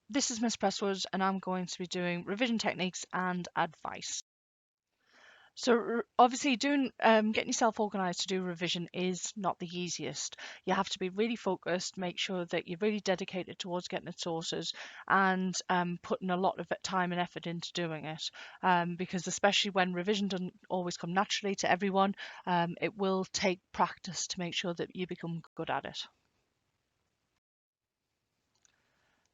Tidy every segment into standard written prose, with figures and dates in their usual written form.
This is Miss Presswood, and I'm going to be doing revision techniques and advice. So obviously, getting yourself organised to do revision is not the easiest. You have to be really focused, make sure that you're really dedicated towards getting it sorted, and putting a lot of time and effort into doing it. Because especially when revision doesn't always come naturally to everyone, it will take practice to make sure that you become good at it.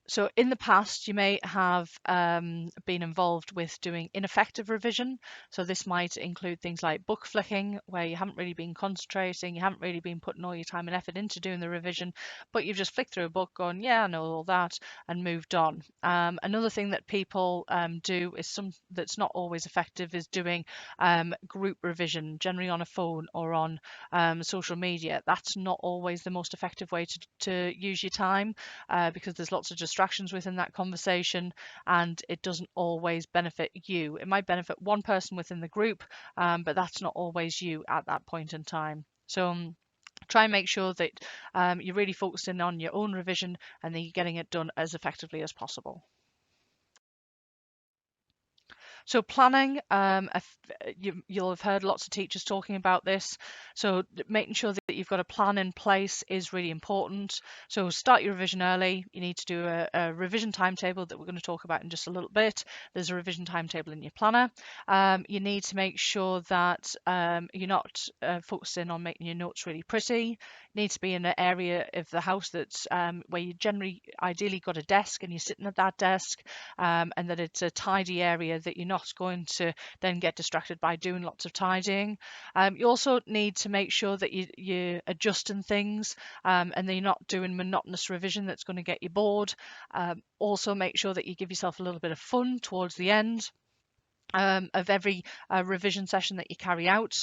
So in the past, you may have been involved with doing ineffective revision. So this might include things like book flicking, where you haven't really been concentrating, you haven't really been putting all your time and effort into doing the revision, but you've just flicked through a book, gone, yeah, I know all that, and moved on. Another thing that people do is some that's not always effective is doing group revision, generally on a phone or on social media. That's not always the most effective way to use your time because there's lots of distractions within that conversation and it doesn't always benefit you. It might benefit one person within the group, but that's not always you at that point in time. So try and make sure that you're really focusing on your own revision and that you're getting it done as effectively as possible. So planning, you'll have heard lots of teachers talking about this. So making sure that you've got a plan in place is really important. So start your revision early. You need to do a revision timetable that we're going to talk about in just a little bit. There's a revision timetable in your planner. You need to make sure that you're not focusing on making your notes really pretty. You need to be in an area of the house that's where you generally ideally got a desk and you're sitting at that desk, and that it's a tidy area, that you're not going to then get distracted by doing lots of tidying. You also need to make sure that you're adjusting things, and that you're not doing monotonous revision that's going to get you bored. Also make sure that you give yourself a little bit of fun towards the end of every revision session that you carry out.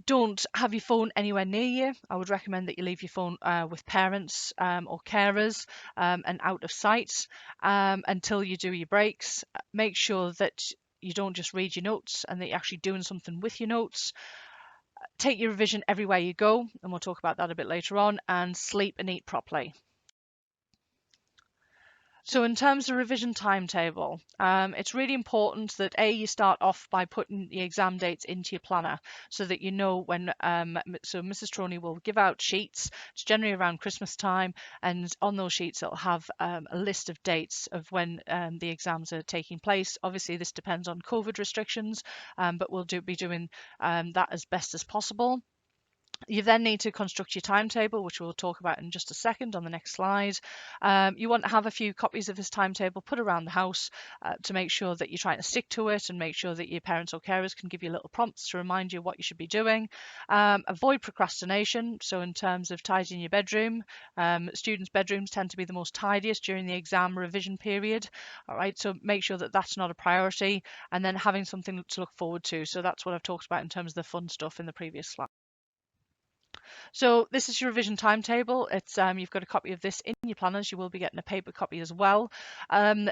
Don't have your phone anywhere near you. I would recommend that you leave your phone with parents or carers and out of sight until you do your breaks. Make sure that you don't just read your notes and that you're actually doing something with your notes. Take your revision everywhere you go, and we'll talk about that a bit later on, and sleep and eat properly. So in terms of revision timetable, it's really important that you start off by putting the exam dates into your planner so that you know when, so Mrs. Troney will give out sheets. It's generally around Christmas time, and on those sheets it'll have a list of dates of when the exams are taking place. Obviously this depends on COVID restrictions, but we'll be doing that as best as possible. You then need to construct your timetable, which we'll talk about in just a second on the next slide. You want to have a few copies of this timetable put around the house to make sure that you're trying to stick to it and make sure that your parents or carers can give you little prompts to remind you what you should be doing. Avoid procrastination. So in terms of tidying your bedroom, students' bedrooms tend to be the most tidiest during the exam revision period. All right, so make sure that that's not a priority, and then having something to look forward to. So that's what I've talked about in terms of the fun stuff in the previous slide. So this is your revision timetable. It's you've got a copy of this in your planners. You will be getting a paper copy as well.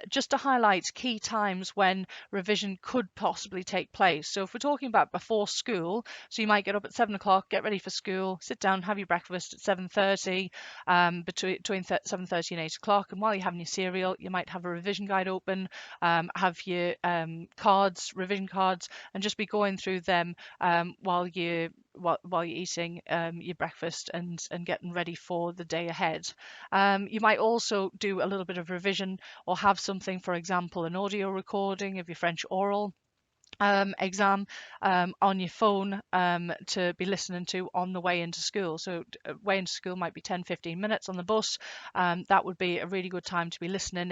Just to highlight key times when revision could possibly take place. So if we're talking about before school, so you might get up at 7 o'clock, get ready for school, sit down, have your breakfast at 7:30, between 7:30 and 8 o'clock. And while you're having your cereal, you might have a revision guide open, have your revision cards, and just be going through them while you're eating your breakfast and getting ready for the day ahead. You might also do a little bit of revision or have something, for example, an audio recording of your French oral exam on your phone to be listening to on the way into school. So way into school might be 10-15 minutes on the bus. That would be a really good time to be listening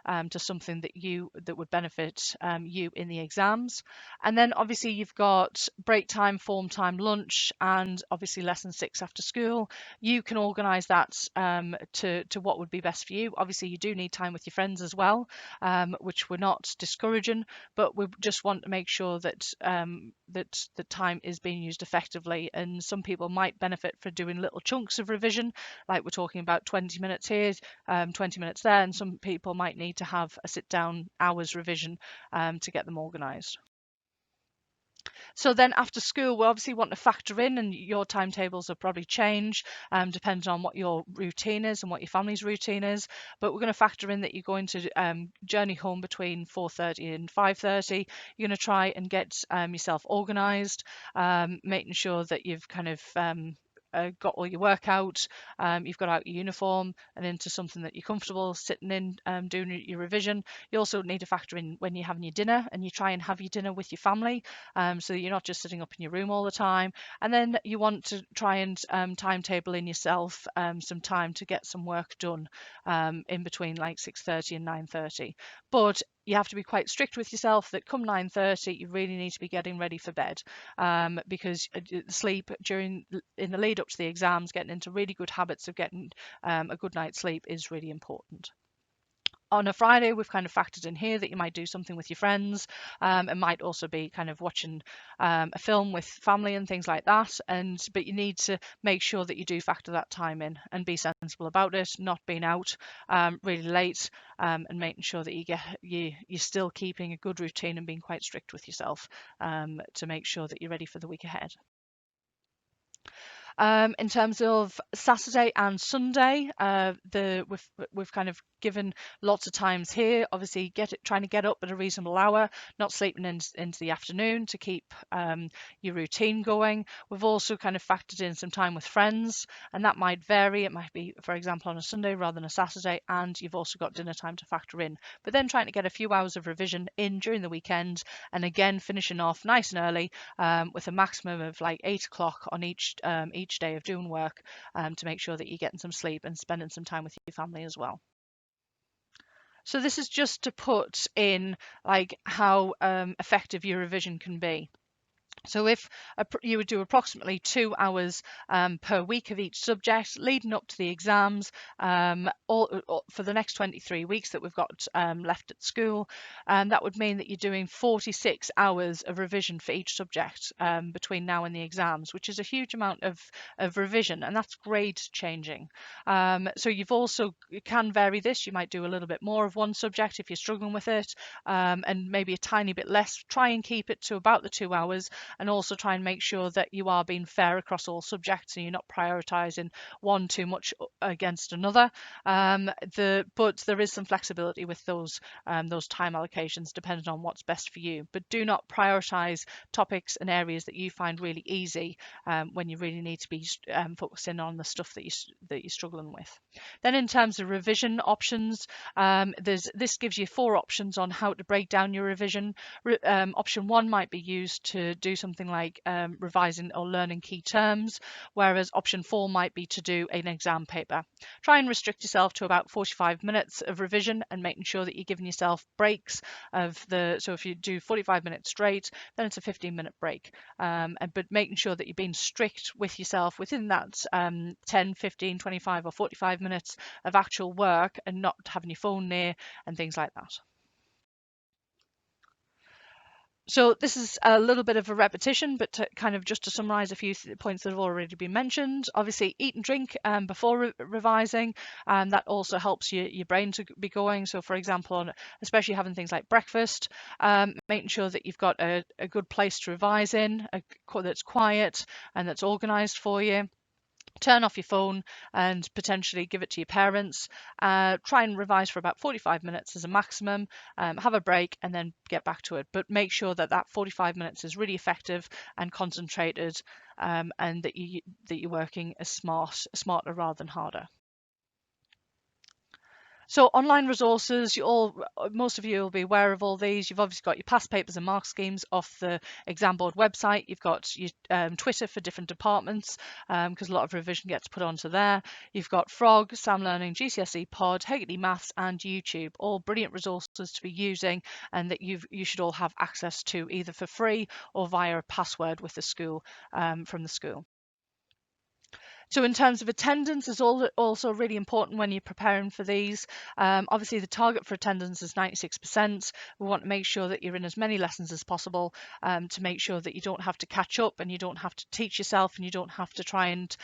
in to something that would benefit you in the exams. And then obviously you've got break time, form time, lunch, and obviously lesson 6 after school. You can organise that to what would be best for you. Obviously you do need time with your friends as well, which we're not discouraging, but we just want to make sure that that the time is being used effectively. And some people might benefit for doing little chunks of revision, like we're talking about 20 minutes here, 20 minutes there, and some people might need to have a sit down hours revision to get them organised. So then after school, we obviously want to factor in, and your timetables will probably change depending on what your routine is and what your family's routine is. But we're going to factor in that you're going to journey home between 4:30 and 5:30. You're going to try and get yourself organised, making sure that you've kind of got all your work out, you've got out your uniform and into something that you're comfortable sitting in, doing your revision. You also need to factor in when you're having your dinner, and you try and have your dinner with your family, so that you're not just sitting up in your room all the time. And then you want to try and timetable in yourself some time to get some work done in between like 6:30 and 9:30. But you have to be quite strict with yourself that come 9:30 you really need to be getting ready for bed, because sleep during in the lead up to the exams, getting into really good habits of getting a good night's sleep is really important. On a Friday, we've kind of factored in here that you might do something with your friends. It might also be kind of watching a film with family and things like that. But you need to make sure that you do factor that time in and be sensible about it, not being out really late, and making sure that you're still keeping a good routine and being quite strict with yourself, to make sure that you're ready for the week ahead. In terms of Saturday and Sunday, we've kind of given lots of times here. Obviously, trying to get up at a reasonable hour, not sleeping into the afternoon to keep your routine going. We've also kind of factored in some time with friends, and that might vary. It might be, for example, on a Sunday rather than a Saturday, and you've also got dinner time to factor in. But then trying to get a few hours of revision in during the weekend, and again finishing off nice and early, with a maximum of like 8 o'clock on each day of doing work, to make sure that you're getting some sleep and spending some time with your family as well. So this is just to put in like how effective your revision can be. So if you would do approximately 2 hours per week of each subject leading up to the exams, all for the next 23 weeks that we've got left at school, that would mean that you're doing 46 hours of revision for each subject between now and the exams, which is a huge amount of revision, and that's grade changing. So you can vary this. You might do a little bit more of one subject if you're struggling with it, and maybe a tiny bit less. Try and keep it to about the 2 hours, and also try and make sure that you are being fair across all subjects and you're not prioritizing one too much against another. But there is some flexibility with those time allocations depending on what's best for you. But do not prioritize topics and areas that you find really easy when you really need to be focusing on the stuff that you're struggling with. Then in terms of revision options, this gives you 4 options on how to break down your revision. Option 1 might be used to do something like revising or learning key terms, whereas option 4 might be to do an exam paper. Try and restrict yourself to about 45 minutes of revision and making sure that you're giving yourself breaks so if you do 45 minutes straight, then it's a 15-minute break. But making sure that you're being strict with yourself within that 10, 15, 25 or 45 minutes of actual work, and not having your phone near and things like that. So this is a little bit of a repetition, but just to summarize a few points that have already been mentioned. Obviously, eat and drink before revising, and that also helps your brain to be going. So for example, especially having things like breakfast, making sure that you've got a good place to revise in, that's quiet and that's organized for you. Turn off your phone and potentially give it to your parents. Try and revise for about 45 minutes as a maximum. Have a break and then get back to it. But make sure that 45 minutes is really effective and concentrated, and that you're working as smarter rather than harder. So online resources, most of you will be aware of all these. You've obviously got your past papers and mark schemes off the exam board website. You've got your Twitter for different departments, because a lot of revision gets put onto there. You've got Frog, Sam Learning, GCSE Pod, Heggerty Maths and YouTube, all brilliant resources to be using, and that you should all have access to either for free or via a password with the school, from the school. So in terms of attendance is also really important when you're preparing for these. Obviously the target for attendance is 96%. We want to make sure that you're in as many lessons as possible to make sure that you don't have to catch up and you don't have to teach yourself and you don't have to try and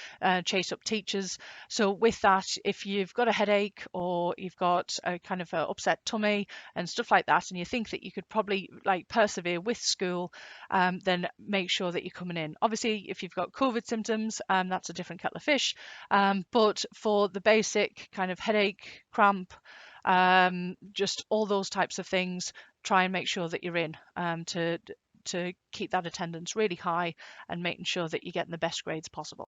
chase up teachers. So with that, if you've got a headache or you've got a kind of a upset tummy and stuff like that, and you think that you could probably like persevere with school, then make sure that you're coming in. Obviously, if you've got COVID symptoms, that's a different kettle of fish. But for the basic kind of headache, cramp, just all those types of things, try and make sure that you're in to keep that attendance really high and making sure that you're getting the best grades possible.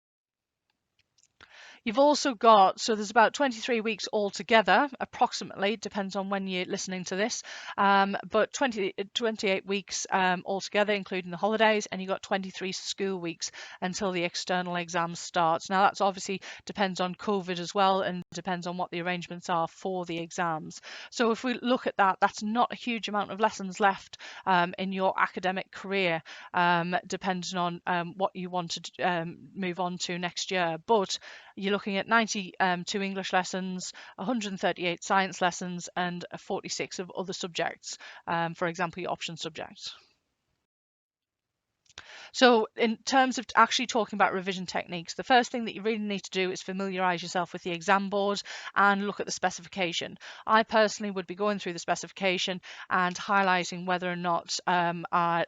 You've also got, so there's about 23 weeks altogether, approximately, depends on when you're listening to this, but 28 weeks altogether, including the holidays, and you've got 23 school weeks until the external exam starts. Now, that's obviously depends on COVID as well, and depends on what the arrangements are for the exams. So if we look at that, that's not a huge amount of lessons left in your academic career, depending on what you want to move on to next year. But you're looking at 92 English lessons, 138 science lessons, and 46 of other subjects, for example, your option subjects. So in terms of actually talking about revision techniques, the first thing that you really need to do is familiarise yourself with the exam board and look at the specification. I personally would be going through the specification and highlighting whether or not I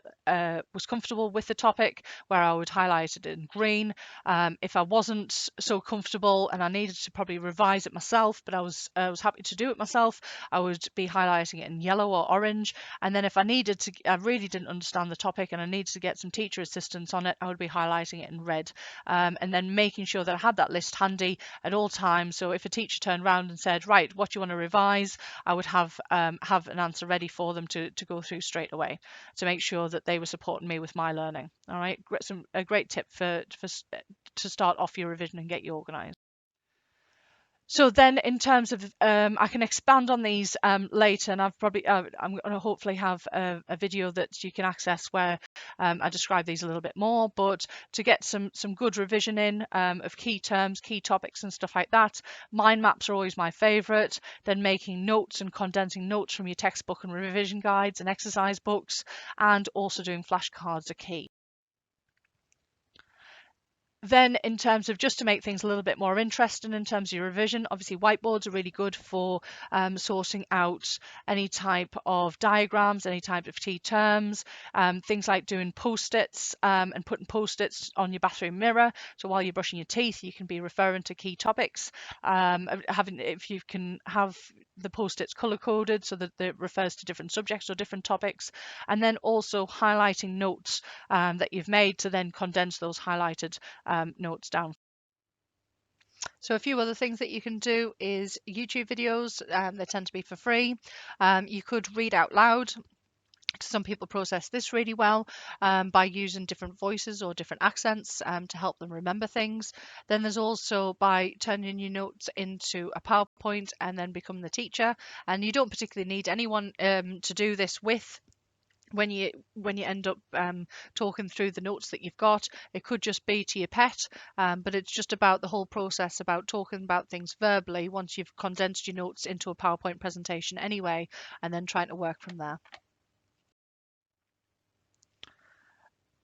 was comfortable with the topic, where I would highlight it in green. If I wasn't so comfortable and I needed to probably revise it myself, but I was happy to do it myself, I would be highlighting it in yellow or orange. And then if I needed to, I really didn't understand the topic and I needed to get some teacher assistance on it, I would be highlighting it in red, and then making sure that I had that list handy at all times. So if a teacher turned around and said, right, what do you want to revise, I would have an answer ready for them to go through straight away to make sure that they were supporting me with my learning. All right, a great tip to start off your revision and get you organised. So then in terms of, I can expand on these later, and I'm going to hopefully have a video that you can access where I describe these a little bit more, but to get some good revision in of key terms, key topics and stuff like that, mind maps are always my favourite. Then making notes and condensing notes from your textbook and revision guides and exercise books, and also doing flashcards are key. Then in terms of just to make things a little bit more interesting in terms of your revision, obviously whiteboards are really good for sorting out any type of diagrams, any type of key terms, things like doing post-its and putting post-its on your bathroom mirror. So while you're brushing your teeth, you can be referring to key topics. If you can have the post-its color-coded so that it refers to different subjects or different topics, and then also highlighting notes that you've made to then condense those highlighted notes down. So a few other things that you can do is YouTube videos. They tend to be for free. You could read out loud. Some people process this really well by using different voices or different accents to help them remember things. Then there's also by turning your notes into a PowerPoint and then become the teacher. And you don't particularly need anyone to do this with. When you end up talking through the notes that you've got, it could just be to your pet, but it's just about the whole process about talking about things verbally once you've condensed your notes into a PowerPoint presentation anyway, and then trying to work from there.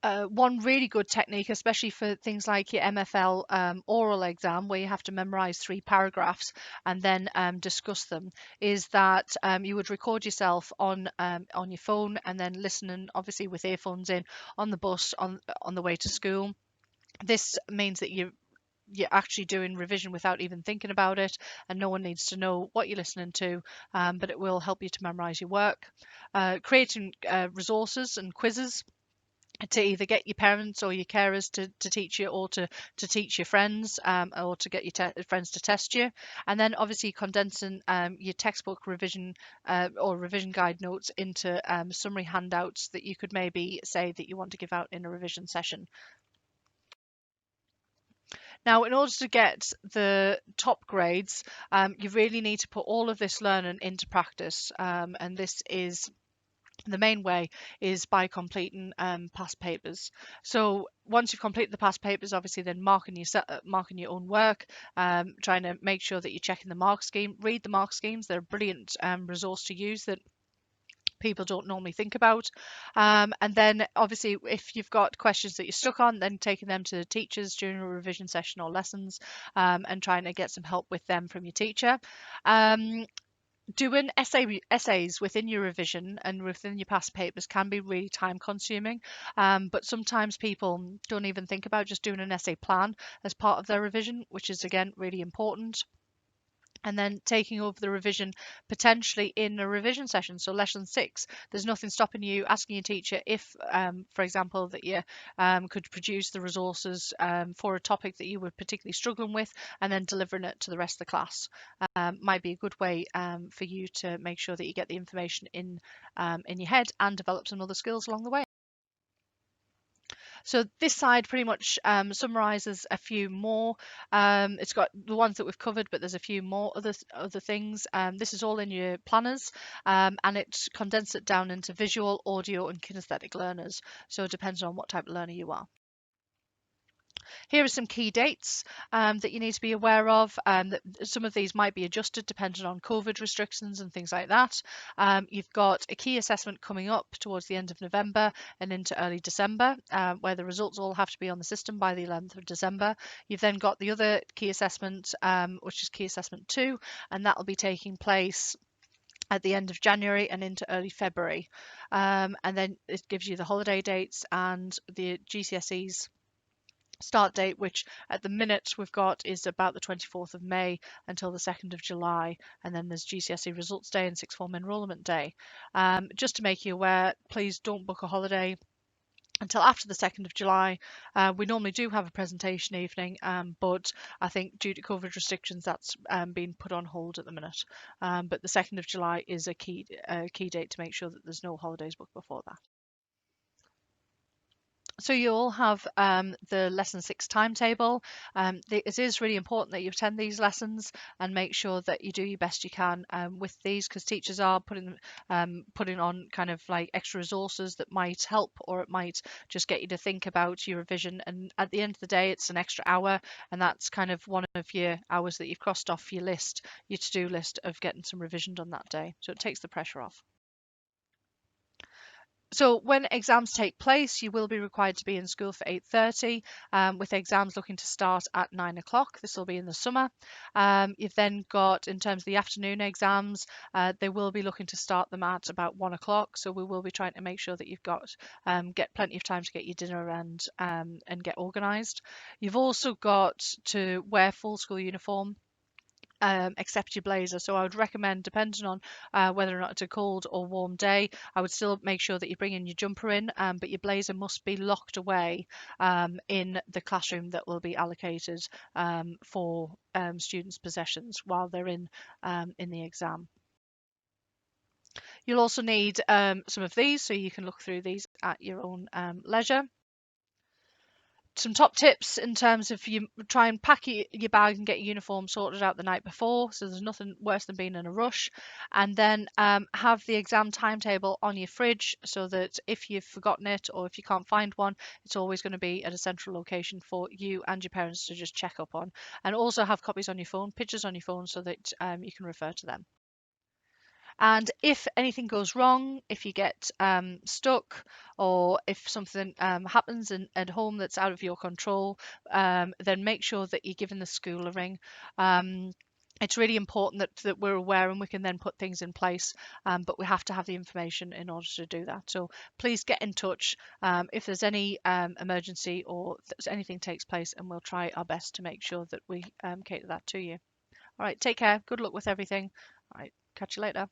One really good technique, especially for things like your MFL oral exam, where you have to memorize 3 paragraphs and then discuss them, is that you would record yourself on your phone and then listening, obviously with earphones in, on the bus on the way to school. This means that you're actually doing revision without even thinking about it, and no one needs to know what you're listening to, but it will help you to memorize your work. Creating resources and quizzes to either get your parents or your carers to teach you, or to teach your friends, or to get your friends to test you. And then obviously condensing your textbook revision or revision guide notes into summary handouts that you could maybe say that you want to give out in a revision session. Now, in order to get the top grades, you really need to put all of this learning into practice, and this is The main way is by completing past papers. So once you've completed the past papers, obviously then marking your own work, trying to make sure that you're checking the mark scheme. Read the mark schemes; they're a brilliant resource to use that people don't normally think about. And then obviously if you've got questions that you're stuck on, then taking them to the teachers during a revision session or lessons, and trying to get some help with them from your teacher. Doing essays within your revision and within your past papers can be really time consuming, but sometimes people don't even think about just doing an essay plan as part of their revision, which is again really important. And then taking over the revision potentially in a revision session. So lesson 6, there's nothing stopping you asking your teacher if, for example, that you could produce the resources for a topic that you were particularly struggling with, and then delivering it to the rest of the class. Might be a good way for you to make sure that you get the information in your head and develop some other skills along the way. So this side pretty much summarizes a few more. It's got the ones that we've covered, but there's a few more other things. This is all in your planners, and it condensed it down into visual, audio, and kinesthetic learners. So it depends on what type of learner you are. Here are some key dates that you need to be aware of. That some of these might be adjusted depending on COVID restrictions and things like that. You've got a key assessment coming up towards the end of November and into early December, where the results all have to be on the system by the 11th of December. You've then got the other key assessment, which is key assessment 2, and that will be taking place at the end of January and into early February. And then it gives you the holiday dates and the GCSEs start date, which at the minute we've got is about the 24th of May until the 2nd of July, and then there's GCSE results day and sixth form enrolment day. Just to make you aware, please don't book a holiday until after the 2nd of July. We normally do have a presentation evening, but I think due to COVID restrictions that's been put on hold at the minute. But the 2nd of July is a key date to make sure that there's no holidays booked before that. So you all have the lesson 6 timetable. It is really important that you attend these lessons and make sure that you do your best you can with these, because teachers are putting on kind of like extra resources that might help, or it might just get you to think about your revision. And at the end of the day, it's an extra hour, and that's kind of one of your hours that you've crossed off your list, your to-do list of getting some revision done that day. So it takes the pressure off. So when exams take place, you will be required to be in school for 8:30, with exams looking to start at 9 o'clock. This will be in the summer. You've then got, in terms of the afternoon exams, they will be looking to start them at about 1 o'clock. So we will be trying to make sure that you've got get plenty of time to get your dinner and get organised. You've also got to wear full school uniform, except your blazer. So I would recommend, depending on whether or not it's a cold or warm day, I would still make sure that you bring in your jumper in, but your blazer must be locked away in the classroom that will be allocated for students' possessions while they're in the exam. You'll also need some of these, so you can look through these at your own leisure. Some top tips in terms of, you try and pack your bag and get your uniform sorted out the night before, so there's nothing worse than being in a rush. And then have the exam timetable on your fridge, so that if you've forgotten it or if you can't find one, it's always going to be at a central location for you and your parents to just check up on. And also have copies on your phone, pictures on your phone, so that you can refer to them. And if anything goes wrong, if you get stuck, or if something happens at home that's out of your control, then make sure that you're giving the school a ring. It's really important that we're aware and we can then put things in place, but we have to have the information in order to do that. So please get in touch if there's any emergency or anything takes place, and we'll try our best to make sure that we cater that to you. All right, take care. Good luck with everything. All right, catch you later.